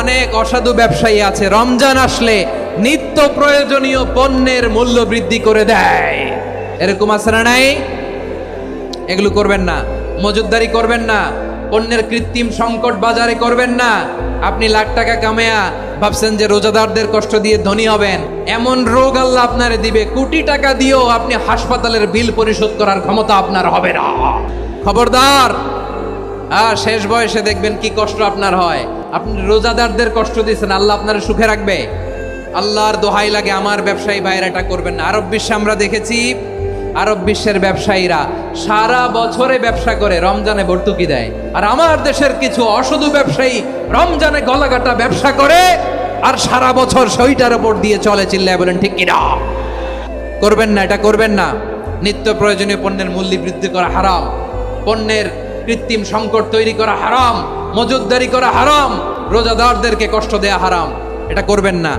অনেক অসাধু ব্যবসায়ী আছে রমজান আসলে নিত্য প্রয়োজনীয় পণ্যের মূল্য বৃদ্ধি করে দেয়। এরকম আছে না নাই? এগুলো করবেন না, মজুতদারি করবেন না, পণ্যের কৃত্রিম সংকট বাজারে করবেন না। আপনি লাখ টাকা কামায়া ভাবছেন যে রোজাদারদের কষ্ট দিয়ে ধনী হবেন, এমন রোগ আল্লাহ আপনারে দিবে, কোটি টাকা দিয়েও আপনি হাসপাতালের বিল পরিশোধ করার ক্ষমতা আপনার হবে না। খবরদার। শেষ বয়সে দেখবেন কি কষ্ট আপনার হয়। আপনি রোজাদারদের কষ্ট দিচ্ছেন, আল্লাহ আপনার সুখে রাখবে? আল্লাহর দোহাই লাগে আমার ব্যবসায়ী ভাইয়েরা এটা করবেন না। আরব বিশ্বে আমরা দেখেছি, আরব বিশ্বের ব্যবসায়ীরা সারা বছরে ব্যবসা করে, রমজানে ভর্তুকি দেয়। আর আমার দেশের কিছু অসাধু ব্যবসায়ী রমজানে গলাকাটা ব্যবসা করে আর সারা বছর সেইটার উপর দিয়ে চলে। চিল্লায় বলেন ঠিক কিনা? করবেন না, এটা করবেন না। নিত্য প্রয়োজনীয় পণ্যের মূল্য বৃদ্ধি করা হারাম, পণ্যের কৃত্রিম সংকট তৈরি করা হারাম, মজুতদারি করা হারাম, রোজাদারদেরকে কষ্ট দেয়া হারাম। এটা করবেন না।